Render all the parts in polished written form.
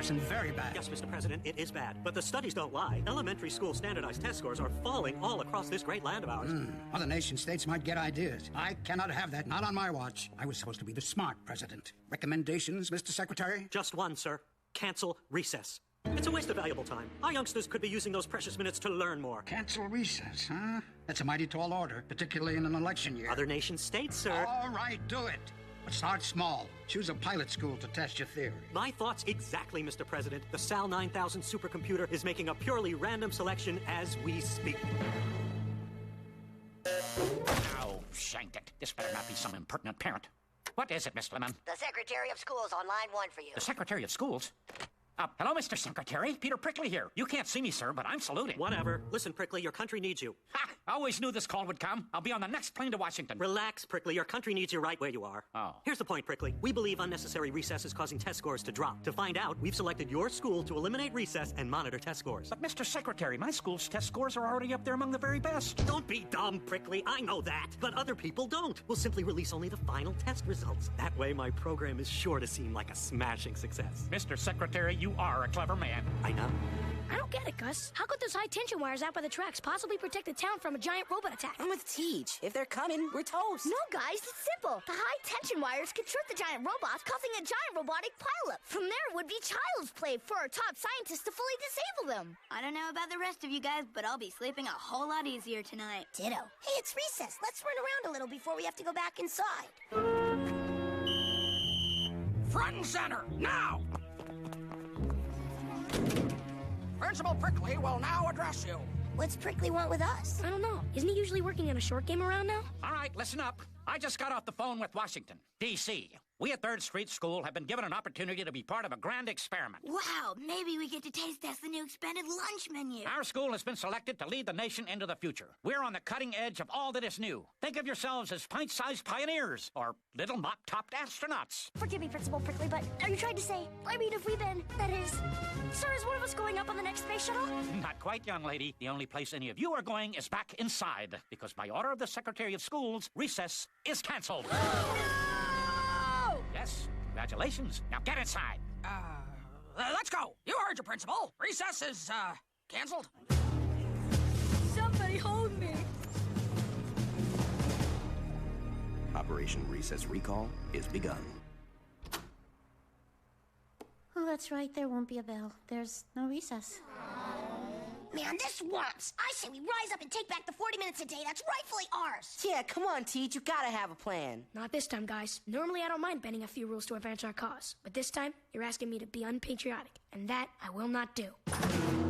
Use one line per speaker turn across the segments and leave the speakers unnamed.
comparison very bad.
Yes, Mr. President, it is bad. But the studies don't lie. Elementary school standardized test scores are falling all across this great land of ours.
Other nation states might get ideas. I cannot have that, not on my watch. I was supposed to be the smart president. Recommendations, Mr. Secretary?
Just one, sir. Cancel recess. It's a waste of valuable time. Our youngsters could be using those precious minutes to learn more.
Cancel recess, huh? That's a mighty tall order, particularly in an election year.
Other nation states, sir.
All right, do it. But start small. Choose a pilot school to test your theory.
My thoughts exactly, Mr. President. The SAL 9000 supercomputer is making a purely random selection as we speak.
Oh, shanked it. This better not be some impertinent parent. What is it, Miss Lemon?
The Secretary of Schools on line 1 for you.
The Secretary of Schools? Hello, Mr. Secretary. Peter Prickly here. You can't see me, sir, but I'm saluting.
Whatever. Listen, Prickly, your country needs you.
Ha! I always knew this call would come. I'll be on the next plane to Washington.
Relax, Prickly. Your country needs you right where you are.
Oh.
Here's the point, Prickly. We believe unnecessary recess is causing test scores to drop. To find out, we've selected your school to eliminate recess and monitor test scores.
But, Mr. Secretary, my school's test scores are already up there among the very best.
Don't be dumb, Prickly. I know that. But other people don't. We'll simply release only the final test results. That way, my program is sure to seem like a smashing success.
Mr. Secretary, you are a clever man.
I know.
I don't get it, Gus. How could those high-tension wires out by the tracks possibly protect the town from a giant robot attack?
I'm with Teach. If they're coming, we're toast.
No, guys, it's simple. The high-tension wires could trip the giant robots, causing a giant robotic pileup. From there would be child's play for our top scientists to fully disable them.
I don't know about the rest of you guys, but I'll be sleeping a whole lot easier tonight.
Ditto. Hey, it's recess. Let's run around a little before we have to go back inside.
Front and center, now! Principal Prickly will now address you.
What's Prickly want with us?
I don't know. Isn't he usually working on a short game around now?
All right, listen up. I just got off the phone with Washington, D.C. We at 3rd Street School have been given an opportunity to be part of a grand experiment.
Wow, maybe we get to taste test the new expanded lunch menu.
Our school has been selected to lead the nation into the future. We're on the cutting edge of all that is new. Think of yourselves as pint-sized pioneers or little mop-topped astronauts.
Forgive me, Principal Prickly, but are you trying to say, if we've been, that is... Sir, is one of us going up on the next space shuttle?
Not quite, young lady. The only place any of you are going is back inside, because by order of the Secretary of Schools, recess is canceled.
No!
Yes, congratulations. Now get inside. Let's go. You heard your principal. Recess is, canceled.
Somebody hold me.
Operation Recess Recall is begun.
Oh, that's right. There won't be a bell. There's no recess.
Man, this whomps. I say we rise up and take back the 40 minutes a day that's rightfully ours.
Yeah, come on, Teach. You gotta have a plan.
Not this time, guys. Normally, I don't mind bending a few rules to advance our cause. But this time, you're asking me to be unpatriotic. And that I will not do.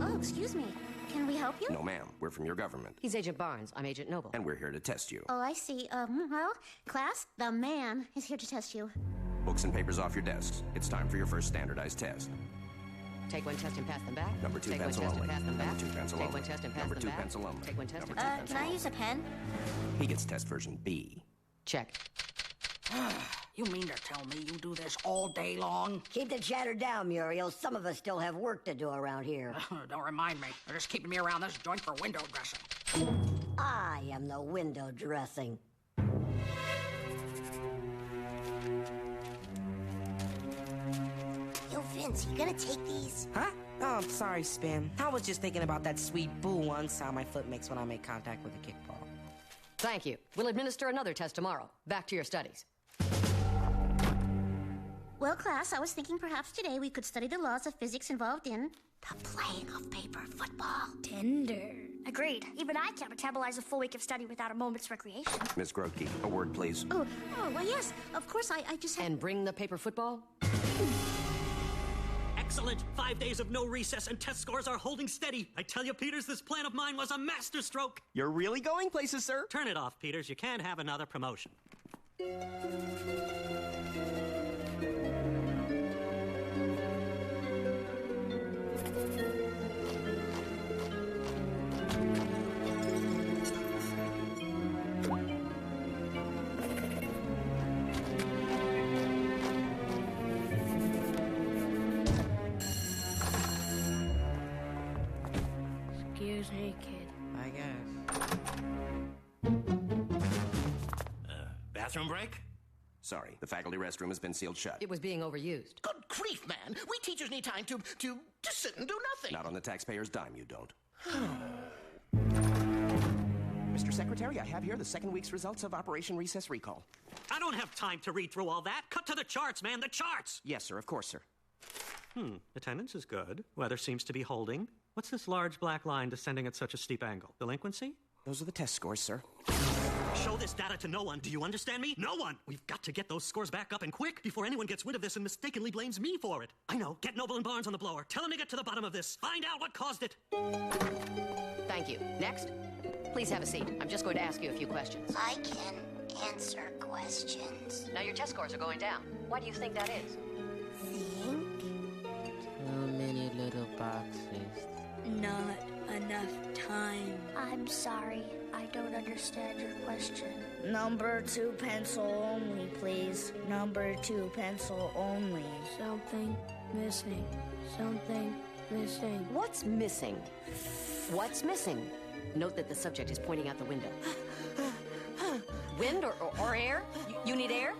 Oh, excuse me. Can we help you?
No, ma'am. We're from your government.
He's Agent Barnes. I'm Agent Noble.
And we're here to test you.
Oh, I see. Well, class, the man is here to test you.
Books and papers off your desks. It's time for your first standardized test.
Take one test and pass them back.
Number 2
Take
pencil
one test
only.
and pass them back.
Number 2 pencil
Take
only.
one test and pass
Number
them
2
back.
pencil only.
Take one test
Number
and
2
pass
pencil
them
Can I use a pen?
He gets test version B.
Check.
You mean to tell me you do this all day long?
Keep the chatter down, Muriel. Some of us still have work to do around here.
Don't remind me. They're just keeping me around this joint for window dressing.
I am the window dressing. Yo, Vince, you gonna take these?
Huh? Oh, I'm sorry, Spin. I was just thinking about that sweet boo-one sound my foot makes when I make contact with a kickball.
Thank you. We'll administer another test tomorrow. Back to your studies.
Well, class, I was thinking perhaps today we could study the laws of physics involved in the playing of paper football.
Tender. Agreed. Even I can't metabolize a full week of study without a moment's recreation.
Miss Grotke, a word, please.
Oh, well, yes. Of course, I just had...
And bring the paper football?
Excellent. 5 days of no recess and test scores are holding steady. I tell you, Peters, this plan of mine was a masterstroke.
You're really going places, sir.
Turn it off, Peters. You can't have another promotion.
Excuse me, kid.
I guess.
Bathroom break?
Sorry, the faculty restroom has been sealed shut.
It was being overused.
Good grief, man. We teachers need time to sit and do nothing.
Not on the taxpayer's dime, you don't.
Mr. Secretary, I have here the second week's results of Operation Recess Recall.
I don't have time to read through all that. Cut to the charts, man, the charts!
Yes, sir, of course, sir.
Attendance is good. Weather seems to be holding. What's this large black line descending at such a steep angle? Delinquency?
Those are the test scores, sir.
Show this data to no one. Do you understand me? No one! We've got to get those scores back up and quick before anyone gets wind of this and mistakenly blames me for it. I know. Get Noble and Barnes on the blower. Tell them to get to the bottom of this. Find out what caused it.
Thank you. Next. Please have a seat. I'm just going to ask you a few questions.
I can answer questions.
Now, your test scores are going down. Why do you think that is?
Think?
Too many little boxes.
Not enough time.
I'm sorry. I don't understand your question. Number 2 pencil only, please. Number 2 pencil only.
Something missing. Something missing.
What's missing? What's missing? Note that the subject is pointing out the window. Wind or air? You need air?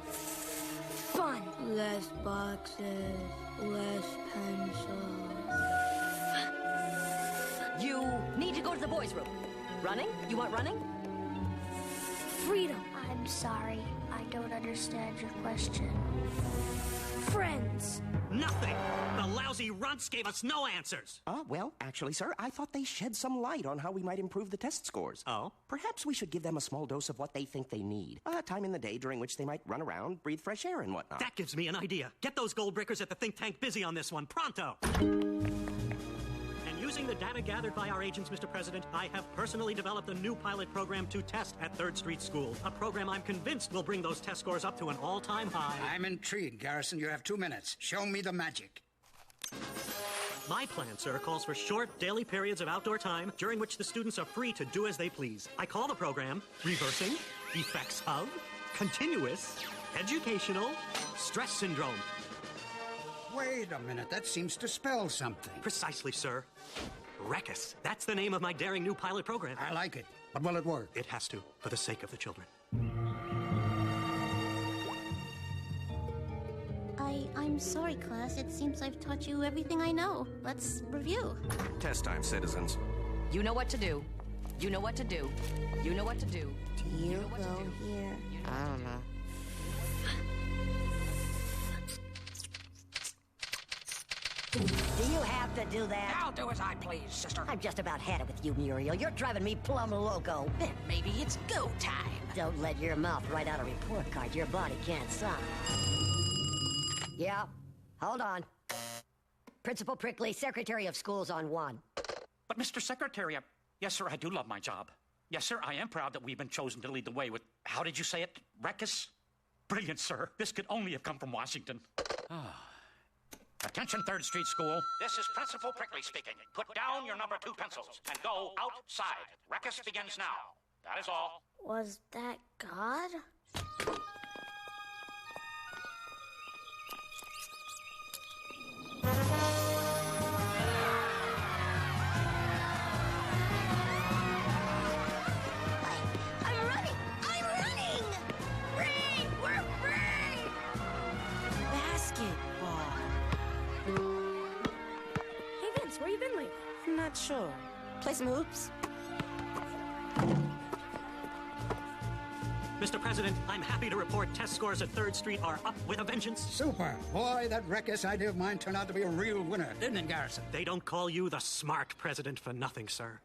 Fun. Less boxes. Less pencils.
You need to go to the boys' room. Running? You want running?
Freedom.
I'm sorry. I don't understand your question.
Friends.
Nothing! The lousy runts gave us no answers!
Well, actually, sir, I thought they shed some light on how we might improve the test scores.
Oh?
Perhaps we should give them a small dose of what they think they need. Time in the day during which they might run around, breathe fresh air and whatnot.
That gives me an idea. Get those gold breakers at the think tank busy on this one, pronto! Using the data gathered by our agents, Mr. President, I have personally developed a new pilot program to test at 3rd Street School. A program I'm convinced will bring those test scores up to an all-time high.
I'm intrigued, Garrison. You have 2 minutes. Show me the magic.
My plan, sir, calls for short daily periods of outdoor time during which the students are free to do as they please. I call the program Reversing Effects of Continuous Educational Stress Syndrome.
Wait a minute. That seems to spell something.
Precisely, sir. Reckus. That's the name of my daring new pilot program.
I like it. But will it work?
It has to, for the sake of the children.
I'm sorry, class. It seems I've taught you everything I know. Let's review.
Test time, citizens.
You know what to do. You know what to do. You know what to do.
Do you go here?
I don't know.
Do you have to do that?
I'll do as I please, sister.
I'm just about had it with you, Muriel. You're driving me plumb loco.
Then maybe it's go time.
Don't let your mouth write out a report card your body can't sign. Yeah, hold on. Principal Prickly, Secretary of Schools on 1.
But, Mr. Secretary, yes, sir, I do love my job. Yes, sir, I am proud that we've been chosen to lead the way with, how did you say it, Reckus? Brilliant, sir. This could only have come from Washington. Attention, 3rd Street School. This is Principal Prickly speaking. Put down your number 2 pencils and go outside. Reckus begins now. That is all.
Was that God?
I'm running! I'm running! Free! We're free!
Basketball.
Hey, Vince, where you been lately?
I'm not sure. Play some hoops?
Mr. President, I'm happy to report test scores at 3rd Street are up with a vengeance.
Super. Boy, that Reckus idea of mine turned out to be a real winner, didn't it, Garrison?
They don't call you the smart president for nothing, sir.